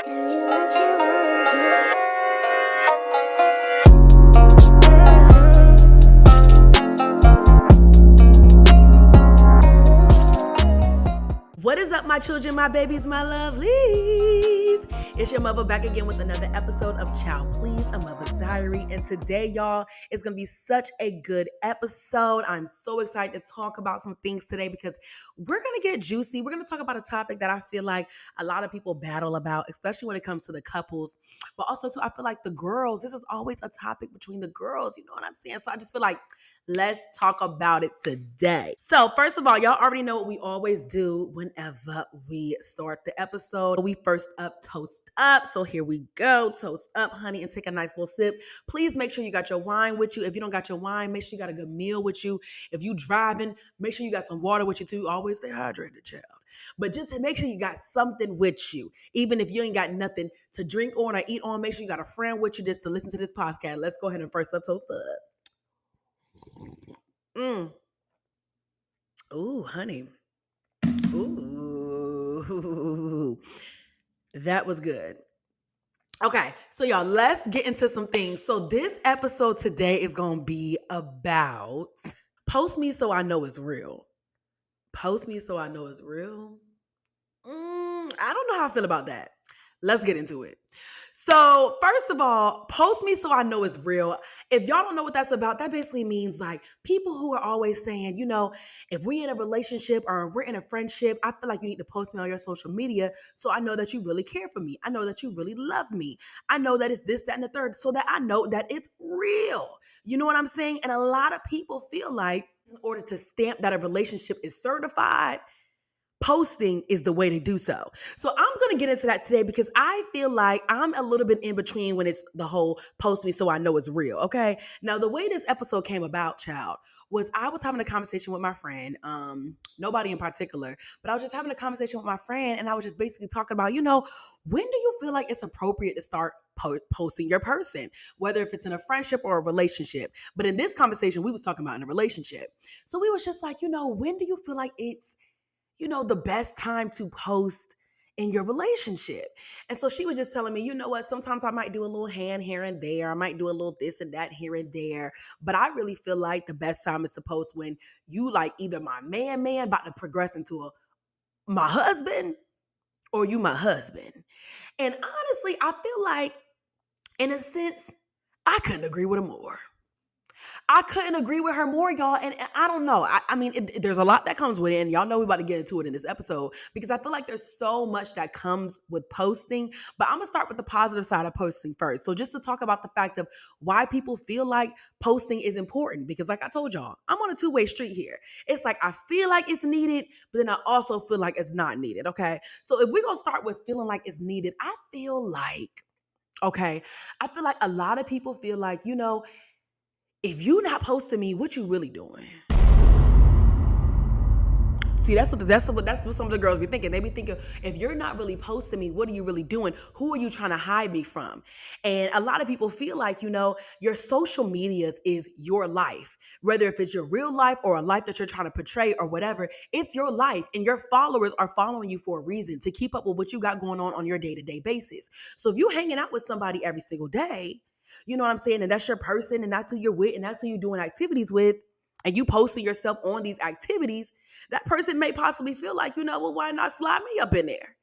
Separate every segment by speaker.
Speaker 1: What is up, my children, my babies, my lovelies? It's your mother back again with another episode of Child Please, a Mother's Diary. And today, y'all, it's going to be such a good episode. I'm so excited to talk about some things today because we're going to get juicy. We're going to talk about a topic that I feel like a lot of people battle about, especially when it comes to the couples. But also, too, I feel like the girls, this is always a topic between the girls. You know what I'm saying? So I just feel like let's talk about it today. So, first of all, y'all already know what we always do whenever we start the episode. We first up toast up. So, here we go. Toast up, honey, and take a nice little sip. Please make sure you got your wine with you. If you don't got your wine, make sure you got a good meal with you. If you driving, make sure you got some water with you too. Always stay hydrated, child. But just make sure you got something with you. Even if you ain't got nothing to drink on or eat on, make sure you got a friend with you just to listen to this podcast. Let's go ahead and first up toast up. Ooh, honey. Ooh. That was good. Okay, so y'all, let's get into some things. So this episode today is going to be about post me so I know it's real. Post me so I know it's real. I don't know how I feel about that. Let's get into it. So, first of all, post me so I know it's real. If y'all don't know what that's about, that basically means like people who are always saying, if we're in a relationship or we're in a friendship, I feel like you need to post me on your social media so I know that you really care for me. I know that you really love me. I know that it's this, that, and the third, so that I know that it's real. You know what I'm saying? And a lot of people feel like in order to stamp that a relationship is certified, posting is the way to do so. So I'm going to get into that today because I feel like I'm a little bit in between when it's the whole post me so I know it's real. Okay. Now, the way this episode came about, child, was I was having a conversation with my friend, nobody in particular, but I was just having a conversation with my friend and I was just basically talking about, when do you feel like it's appropriate to start posting your person, whether if it's in a friendship or a relationship. But in this conversation, we was talking about in a relationship. So we was just like, when do you feel like it's the best time to post in your relationship? And so she was just telling me, you know what, sometimes I might do a little hand here and there. I might do a little this and that here and there. But I really feel like the best time is to post when you like either my man about to progress into my husband or you my husband. And honestly, I feel like in a sense, I couldn't agree with her more. I couldn't agree with her more, y'all. And I don't know. I mean, there's a lot that comes with it. And y'all know we're about to get into it in this episode because I feel like there's so much that comes with posting. But I'm going to start with the positive side of posting first. So just to talk about the fact of why people feel like posting is important. Because like I told y'all, I'm on a two-way street here. It's like I feel like it's needed, but then I also feel like it's not needed, okay? So if we're going to start with feeling like it's needed, I feel like a lot of people feel like, if you not posting me, what you really doing? See, that's what some of the girls be thinking. They be thinking, if you're not really posting me, what are you really doing? Who are you trying to hide me from? And a lot of people feel like, your social medias is your life. Whether if it's your real life or a life that you're trying to portray or whatever, it's your life. And your followers are following you for a reason, to keep up with what you got going on your day-to-day basis. So if you hanging out with somebody every single day, you know what I'm saying? And that's your person and that's who you're with and that's who you're doing activities with, and you posting yourself on these activities, that person may possibly feel like, well, why not slide me up in there?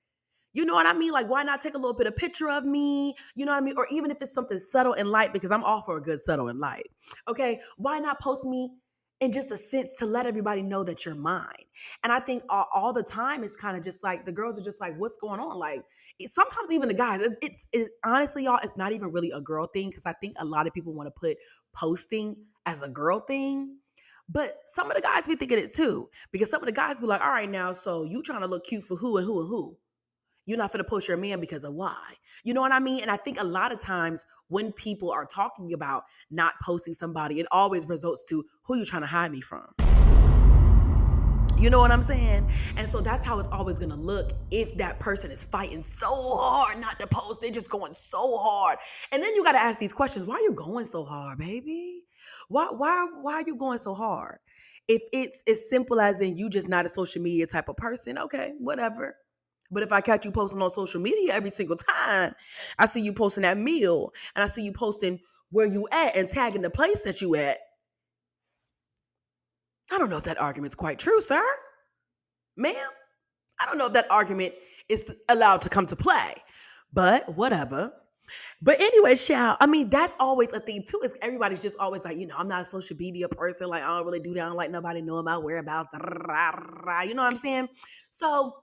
Speaker 1: You know what I mean? Like, why not take a little bit of picture of me? You know what I mean? Or even if it's something subtle and light, because I'm all for a good subtle and light. Okay, why not post me in just a sense to let everybody know that you're mine? And I think all the time it's kind of just like the girls are just like, what's going on? Like, sometimes even the guys, honestly, y'all, it's not even really a girl thing because I think a lot of people want to put posting as a girl thing. But some of the guys be thinking it too, because some of the guys be like, all right, now, so you trying to look cute for who and who and who? You're not going to post your man because of why? You know what I mean? And I think a lot of times when people are talking about not posting somebody, it always results to who you trying to hide me from. You know what I'm saying? And so that's how it's always going to look if that person is fighting so hard not to post. They're just going so hard. And then you got to ask these questions. Why are you going so hard, baby? Why are you going so hard? If it's as simple as in you just not a social media type of person, okay, whatever. But if I catch you posting on social media every single time, I see you posting that meal and I see you posting where you at and tagging the place that you at. I don't know if that argument's quite true, sir. Ma'am, I don't know if that argument is allowed to come to play. But whatever. But anyways, child, I mean, that's always a thing too. Is everybody's just always like, I'm not a social media person. Like, I don't really do that. I don't like nobody knowing my whereabouts. You know what I'm saying? So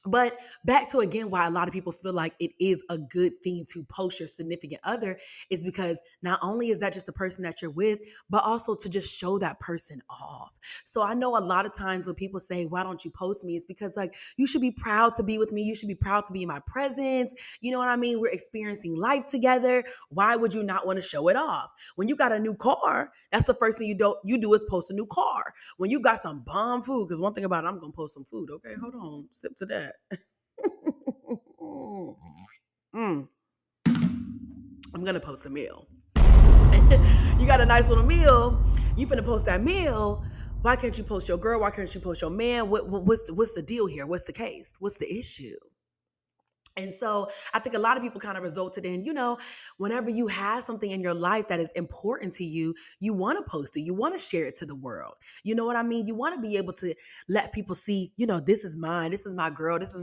Speaker 1: but back to again why a lot of people feel like it is a good thing to post your significant other is because not only is that just the person that you're with, but also to just show that person off. So I know a lot of times when people say, why don't you post me? It's because like you should be proud to be with me. You should be proud to be in my presence. You know what I mean? We're experiencing life together. Why would you not want to show it off? When you got a new car, that's the first thing you do is post a new car. When you got some bomb food, because one thing about it, I'm gonna post some food. Okay, hold on, sip to that. Mm, I'm gonna post a meal. You got a nice little meal. You finna post that meal. Why can't you post your girl? Why can't you post your man? What's the deal here? What's the case? What's the issue? And so I think a lot of people kind of resulted in, whenever you have something in your life that is important to you, you want to post it. You want to share it to the world. You know what I mean? You want to be able to let people see, this is mine. This is my girl. This is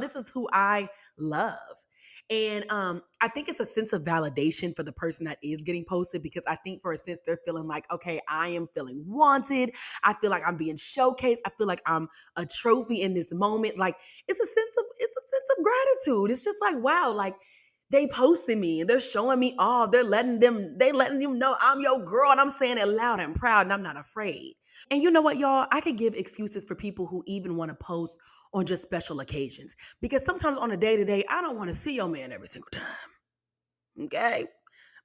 Speaker 1: this is who I love. And I think it's a sense of validation for the person that is getting posted because I think for a sense they're feeling like, okay, I am feeling wanted. I feel like I'm being showcased. I feel like I'm a trophy in this moment. Like it's a sense of gratitude. It's just like, wow, like they posted me and they're showing me off. They letting them know I'm your girl and I'm saying it loud and proud and I'm not afraid. And you know what, y'all? I could give excuses for people who even want to post on just special occasions because sometimes on a day to day, I don't want to see your man every single time. Okay.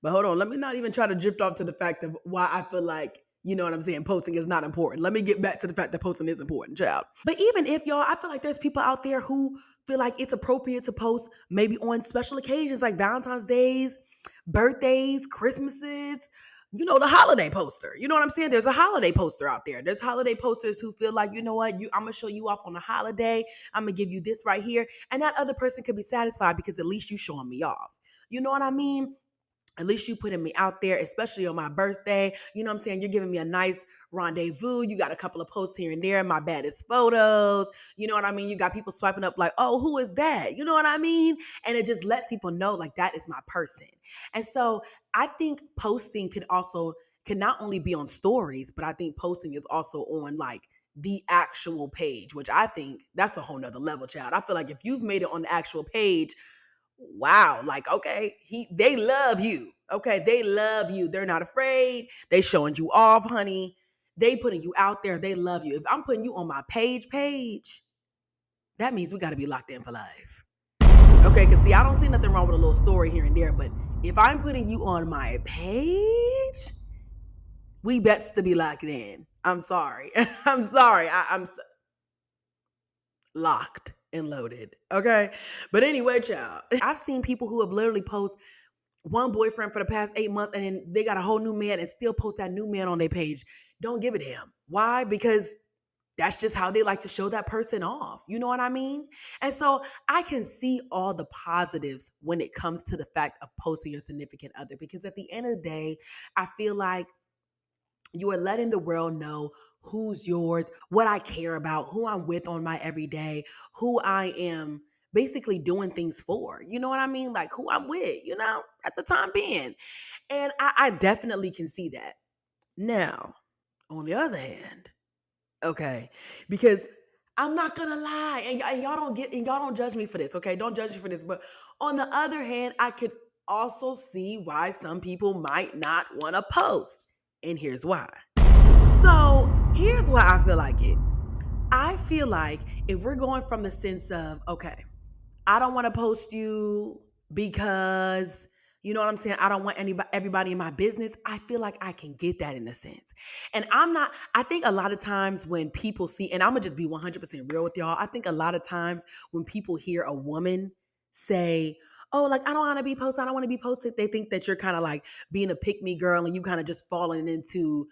Speaker 1: But hold on, let me not even try to drift off to the fact of why I feel like, you know what I'm saying, posting is not important. Let me get back to the fact that posting is important, child. But even if y'all, I feel like there's people out there who feel like it's appropriate to post maybe on special occasions like Valentine's Days, birthdays, Christmases, the holiday poster. You know what I'm saying? There's a holiday poster out there. There's holiday posters who feel like, you know what, I'm gonna show you off on a holiday. I'm gonna give you this right here. And that other person could be satisfied because at least you showing me off. You know what I mean? At least you putting me out there, especially on my birthday. You know what I'm saying? You're giving me a nice rendezvous. You got a couple of posts here and there, my baddest photos. You know what I mean? You got people swiping up like, oh, who is that? You know what I mean? And it just lets people know like that is my person. And so I think posting can not only be on stories, but I think posting is also on like the actual page, which I think that's a whole nother level, child. I feel like if you've made it on the actual page, wow, like okay, they love you. Okay, they love you. They're not afraid. They showing you off, honey. They putting you out there. They love you. If I'm putting you on my page, that means we got to be locked in for life. Okay, because see, I don't see nothing wrong with a little story here and there, but if I'm putting you on my page, we bets to be locked in. I'm sorry. I'm sorry. Locked and loaded. Okay. But anyway, child, I've seen people who have literally posted one boyfriend for the past 8 months and then they got a whole new man and still post that new man on their page. Don't give a damn. Why? Because that's just how they like to show that person off. You know what I mean? And so I can see all the positives when it comes to the fact of posting your significant other because at the end of the day, I feel like you are letting the world know who's yours, what I care about, who I'm with on my everyday, who I am basically doing things for. You know what I mean? Like who I'm with, at the time being. And I definitely can see that. Now, on the other hand, okay, because I'm not gonna lie, and y'all don't judge me for this, okay? Don't judge me for this. But on the other hand, I could also see why some people might not want to post. And here's why. So here's why I feel like it. I feel like if we're going from the sense of, okay, I don't want to post you because you know what I'm saying? I don't want everybody in my business. I feel like I can get that in a sense. And I think a lot of times when people see, and I'm going to just be 100% real with y'all. I think a lot of times when people hear a woman say, oh, like I don't want to be posted, I don't want to be posted. They think that you're kind of like being a pick me girl and you kind of just falling into,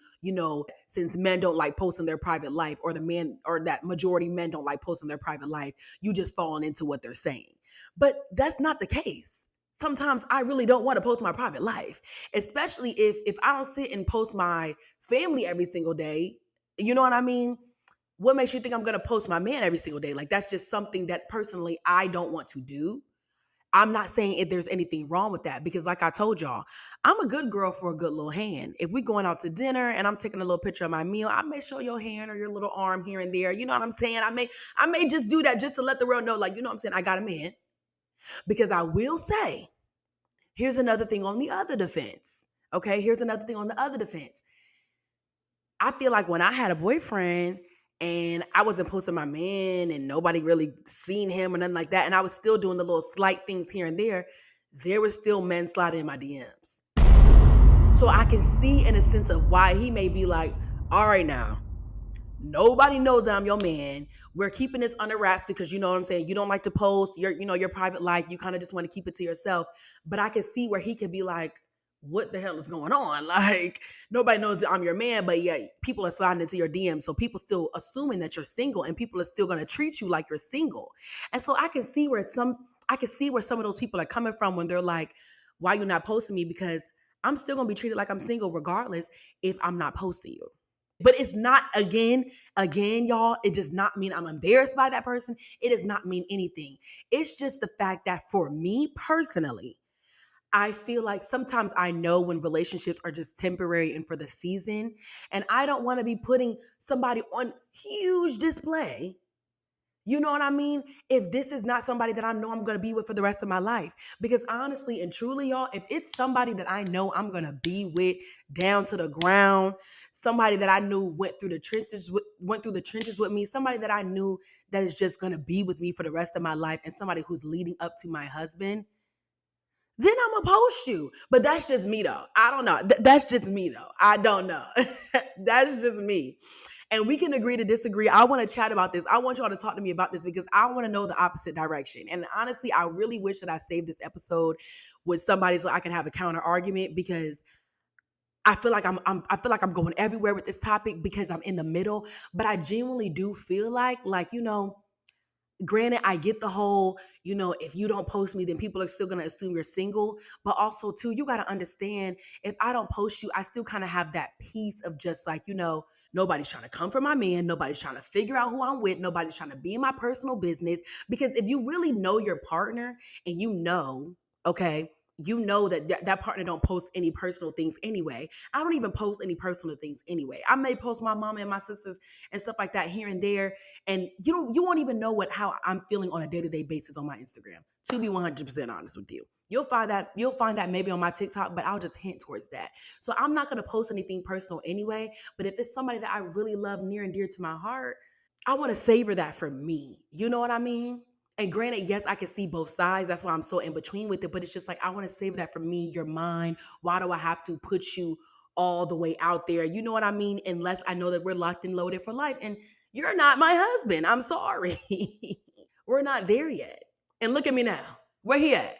Speaker 1: since men don't like posting their private life, or the men, or that majority men don't like posting their private life, you just falling into what they're saying. But that's not the case. Sometimes I really don't want to post my private life, especially if I don't sit and post my family every single day. You know what I mean? What makes you think I'm going to post my man every single day? Like, that's just something that personally I don't want to do. I'm not saying if there's anything wrong with that, because like I told y'all, I'm a good girl for a good little hand. If we going out to dinner and I'm taking a little picture of my meal, I may show your hand or your little arm here and there. You know what I'm saying? I may just do that just to let the world know, like, you know what I'm saying? I got a man. Because I will say, here's another thing on the other defense. Okay, here's another thing on the other defense. I feel like when I had a boyfriend and I wasn't posting my man and nobody really seen him or nothing like that, and I was still doing the little slight things here and there were still men sliding in my DMs. So I can see in a sense of why he may be like, all right now, nobody knows that I'm your man. We're keeping this under wraps because you know what I'm saying. You don't like to post your private life. You kind of just want to keep it to yourself. But I can see where he could be like, what the hell is going on? Like, nobody knows that I'm your man, but yeah, people are sliding into your DMs. So people still assuming that you're single, and people are still going to treat you like you're single. And so I can see where some of those people are coming from when they're like, why you not posting me? Because I'm still going to be treated like I'm single regardless if I'm not posting you. But it's not, again, y'all, it does not mean I'm embarrassed by that person. It does not mean anything. It's just the fact that for me personally, I feel like sometimes I know when relationships are just temporary and for the season, and I don't want to be putting somebody on huge display. You know what I mean? If this is not somebody that I know I'm going to be with for the rest of my life. Because honestly and truly, y'all, if it's somebody that I know I'm going to be with down to the ground, somebody that I knew went through the trenches with me, somebody that I knew that is just going to be with me for the rest of my life, and somebody who's leading up to my husband, then I'm gonna post you. But that's just me though. I don't know. That's just me though. I don't know. That's just me. And we can agree to disagree. I want to chat about this. I want y'all to talk to me about this because I want to know the opposite direction. And honestly, I really wish that I saved this episode with somebody so I can have a counter argument, because I feel like I feel like I'm going everywhere with this topic because I'm in the middle. But I genuinely do feel like, granted, I get the whole, if you don't post me, then people are still going to assume you're single. But also, too, you got to understand, if I don't post you, I still kind of have that piece of just like, nobody's trying to come for my man. Nobody's trying to figure out who I'm with. Nobody's trying to be in my personal business. Because if you really know your partner and okay, that partner don't post any personal things anyway. I don't even post any personal things anyway. I may post my mama and my sisters and stuff like that here and there, and you won't even know how I'm feeling on a day-to-day basis on my Instagram. To be 100% honest with you, you'll find that maybe on my TikTok, but I'll just hint towards that. So I'm not going to post anything personal anyway. But if it's somebody that I really love near and dear to my heart, I want to savor that for me. You know what I mean? And granted, yes, I can see both sides. That's why I'm so in between with it. But it's just like, I want to save that for me. You're mine. Why do I have to put you all the way out there? You know what I mean? Unless I know that we're locked and loaded for life. And you're not my husband. I'm sorry. We're not there yet. And look at me now. Where he at?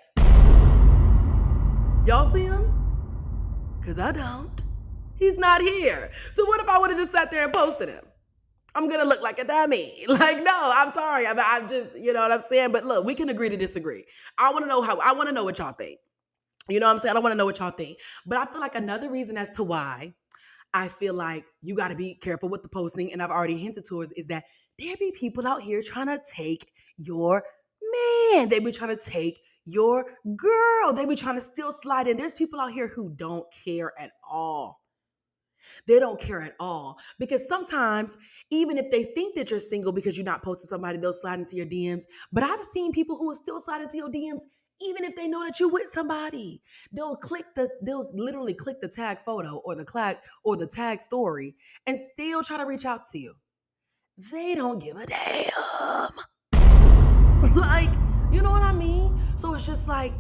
Speaker 1: Y'all see him? Because I don't. He's not here. So what if I would have just sat there and posted him? I'm going to look like a dummy. Like, no, I'm sorry. I'm just, you know what I'm saying? But look, we can agree to disagree. I want to know what y'all think. You know what I'm saying? I want to know what y'all think. But I feel like another reason as to why I feel like you got to be careful with the posting, and I've already hinted towards, is that there be people out here trying to take your man. They be trying to take your girl. They be trying to still slide in. There's people out here who don't care at all. They don't care at all. Because sometimes, even if they think that you're single because you're not posting somebody, they'll slide into your DMs. But I've seen people who will still slide into your DMs even if they know that you're with somebody. They'll literally click the tag photo or the tag story and still try to reach out to you. They don't give a damn. Like, you know what I mean? So it's just like,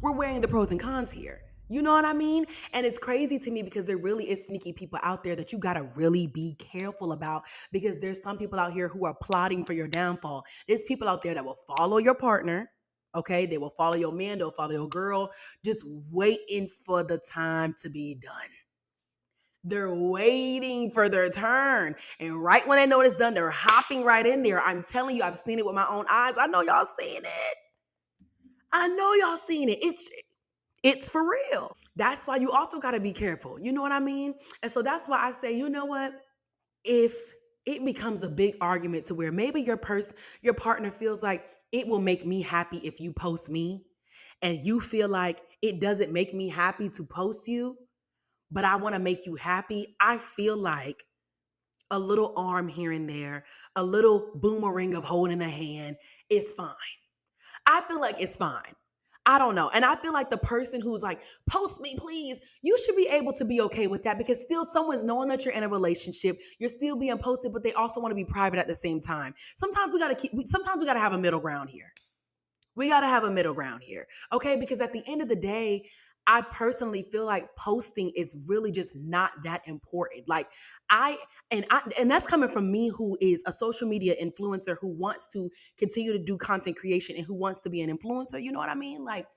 Speaker 1: we're weighing the pros and cons here. You know what I mean? And it's crazy to me because there really is sneaky people out there that you got to really be careful about, because there's some people out here who are plotting for your downfall. There's people out there that will follow your partner, Okay, they will follow your man, they'll follow your girl, just waiting for the time to be done. They're waiting for their turn. And right when they know it's done, they're hopping right in there. I'm telling you, I've seen it with my own eyes. I know y'all seen it. I know y'all seen it. It's for real. That's why you also got to be careful. You know what I mean? And so that's why I say, you know what? If it becomes a big argument to where maybe your partner feels like it will make me happy if you post me, and you feel like it doesn't make me happy to post you, but I want to make you happy. I feel like a little arm here and there, a little boomerang of holding a hand is fine. I feel like it's fine. I don't know. And I feel like the person who's like, post me, please, you should be able to be okay with that, because still someone's knowing that you're in a relationship. You're still being posted, but they also want to be private at the same time. Sometimes we got to have a middle ground here. We got to have a middle ground here. Okay. Because at the end of the day, I personally feel like posting is really just not that important. Like and that's coming from me, who is a social media influencer, who wants to continue to do content creation and who wants to be an influencer. You know what I mean? Like,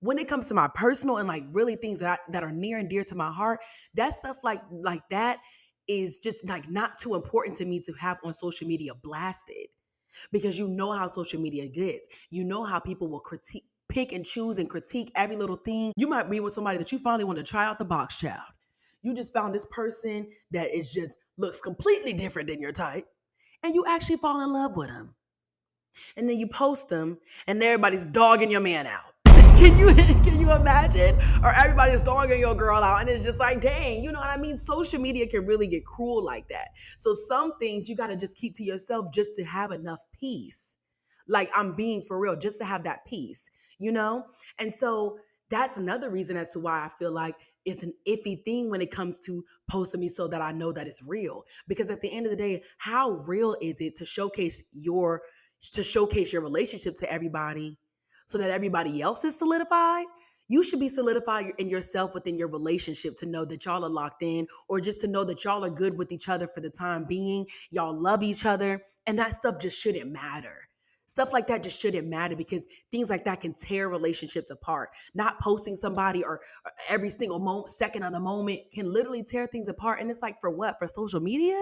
Speaker 1: when it comes to my personal and like really things that are near and dear to my heart, that stuff like that is just like not too important to me to have on social media blasted, because you know how social media gets. You know how people will pick and choose and critique every little thing. You might be with somebody that you finally want to try out the box, child. You just found this person that is just looks completely different than your type, and you actually fall in love with them. And then you post them, and everybody's dogging your man out. Can you imagine? Or everybody's dogging your girl out, and it's just like, dang, you know what I mean? Social media can really get cruel like that. So some things you got to just keep to yourself just to have enough peace. Like, I'm being for real, just to have that peace, you know? And so that's another reason as to why I feel like it's an iffy thing when it comes to posting me, so that I know that it's real. Because at the end of the day, how real is it to showcase your relationship to everybody so that everybody else is solidified? You should be solidified in yourself within your relationship to know that y'all are locked in, or just to know that y'all are good with each other for the time being. Y'all love each other, and that stuff just shouldn't matter. Stuff like that just shouldn't matter, because things like that can tear relationships apart. Not posting somebody or every single second of the moment can literally tear things apart. And it's like, for what? For social media?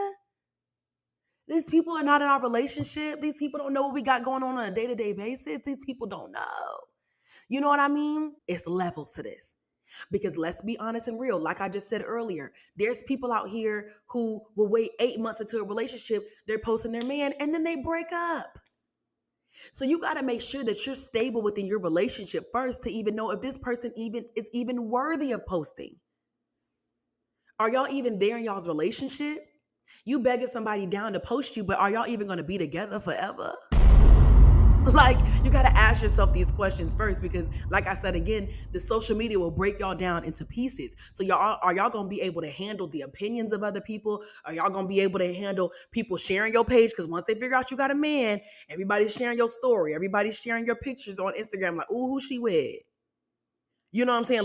Speaker 1: These people are not in our relationship. These people don't know what we got going on a day-to-day basis. These people don't know. You know what I mean? It's levels to this. Because let's be honest and real. Like I just said earlier, there's people out here who will wait 8 months into a relationship. They're posting their man, and then they break up. So you got to make sure that you're stable within your relationship first, to even know if this person even worthy of posting. Are y'all even there in y'all's relationship? You begging somebody down to post you, but are y'all even going to be together forever? Like, you got to ask yourself these questions first, because like I said again, the social media will break y'all down into pieces. So y'all going to be able to handle the opinions of other people? Are y'all going to be able to handle people sharing your page? Because once they figure out you got a man, everybody's sharing your story. Everybody's sharing your pictures on Instagram. Like, ooh, who she with? You know what I'm saying?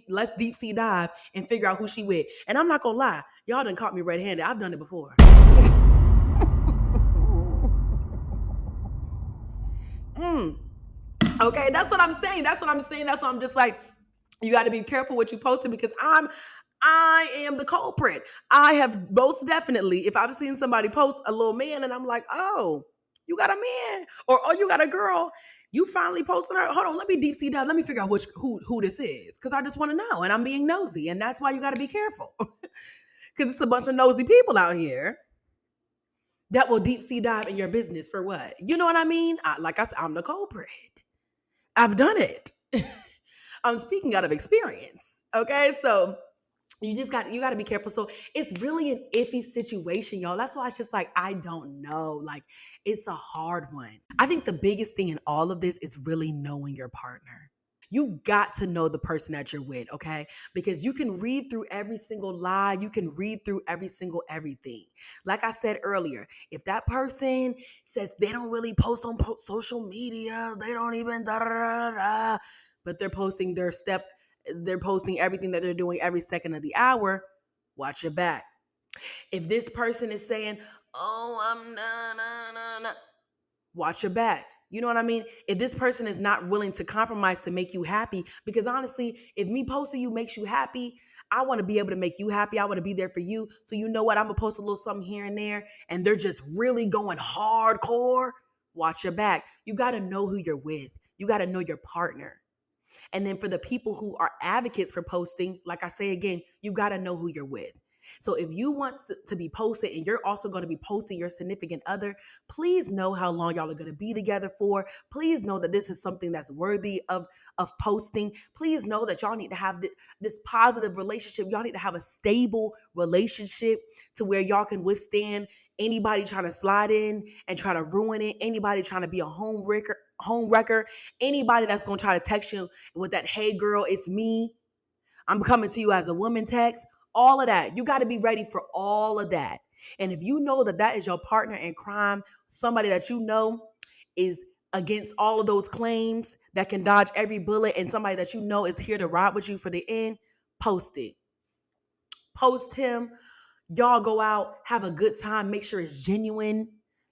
Speaker 1: Let's deep sea dive and figure out who she with. And I'm not gonna lie, y'all done caught me red-handed. I've done it before. Mm. Okay, that's what I'm saying. That's what I'm saying. That's what I'm just like, you got to be careful what you posting, because I am the culprit. I have most definitely, if I've seen somebody post a little man and I'm like, oh, you got a man, or oh, you got a girl, you finally posted her. Hold on, let me deep sea dive. Let me figure out who this is, because I just want to know, and I'm being nosy, and that's why you got to be careful, because it's a bunch of nosy people out here that will deep sea dive in your business for what? You know what I mean? Like I said, I'm the culprit. I've done it. I'm speaking out of experience. Okay, so you got to be careful. So it's really an iffy situation, y'all. That's why it's just like, I don't know. Like, it's a hard one. I think the biggest thing in all of this is really knowing your partner. You got to know the person that you're with, okay? Because you can read through every single lie. You can read through every single everything. Like I said earlier, if that person says they don't really post on social media, they don't even da da da da, but they're posting everything that they're doing every second of the hour, watch your back. If this person is saying, oh, I'm nah, nah, nah, nah, watch your back. You know what I mean? If this person is not willing to compromise to make you happy, because honestly, if me posting you makes you happy, I want to be able to make you happy. I want to be there for you. So you know what? I'm gonna post a little something here and there, and they're just really going hardcore. Watch your back. You got to know who you're with. You got to know your partner. And then for the people who are advocates for posting, like I say again, you got to know who you're with. So if you want to be posted and you're also going to be posting your significant other, please know how long y'all are going to be together for. Please know that this is something that's worthy of posting. Please know that y'all need to have this positive relationship. Y'all need to have a stable relationship to where y'all can withstand anybody trying to slide in and try to ruin it, anybody trying to be a home wrecker, anybody that's going to try to text you with that, hey girl, it's me, I'm coming to you as a woman text, all of that. You got to be ready for all of that. And if you know that that is your partner in crime, somebody that you know is against all of those claims, that can dodge every bullet, and somebody that you know is here to ride with you for the end, post it. Post him. Y'all go out, have a good time, make sure it's genuine.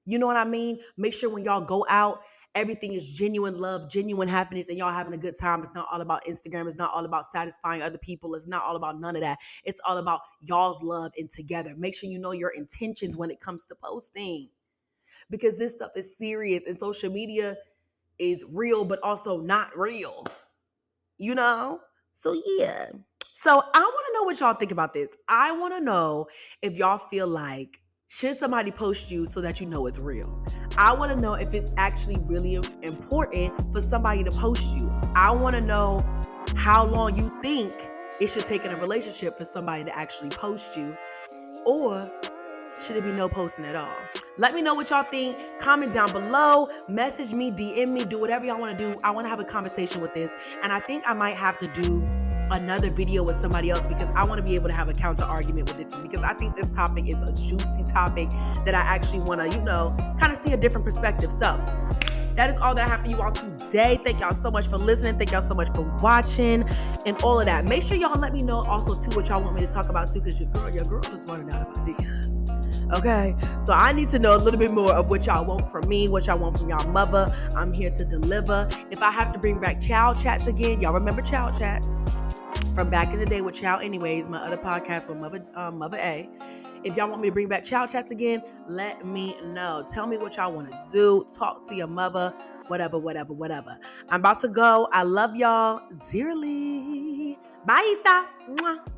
Speaker 1: You know what I mean? Make sure when y'all go out, everything is genuine love, genuine happiness, and y'all having a good time. It's not all about Instagram. It's not all about satisfying other people. It's not all about none of that. It's all about y'all's love and together. Make sure you know your intentions when it comes to posting, because this stuff is serious and social media is real, but also not real, you know? So yeah. So I want to know what y'all think about this. I want to know if y'all feel like, should somebody post you so that you know it's real? I want to know if it's actually really important for somebody to post you. I want to know how long you think it should take in a relationship for somebody to actually post you, or should it be no posting at all? Let me know what y'all think. Comment down below. Message me, DM me, do whatever y'all want to do. I want to have a conversation with this. And I think I might have to do another video with somebody else, because I want to be able to have a counter argument with it too. Because I think this topic is a juicy topic that I actually want to, kind of see a different perspective. So that is all that I have for you all today. Thank y'all so much for listening. Thank y'all so much for watching and all of that. Make sure y'all let me know also too what y'all want me to talk about too, because your girl is running out of ideas. Okay, so I need to know a little bit more of what y'all want from me, what y'all want from y'all mother. I'm here to deliver. If I have to bring back Child Chats again, y'all remember Child Chats from back in the day with Child Anyways, my other podcast with Mother A. If y'all want me to bring back Child Chats again, let me know. Tell me what y'all want to do. Talk to your mother, whatever. I'm about to go. I love y'all dearly. Bye, Ita. Mwah.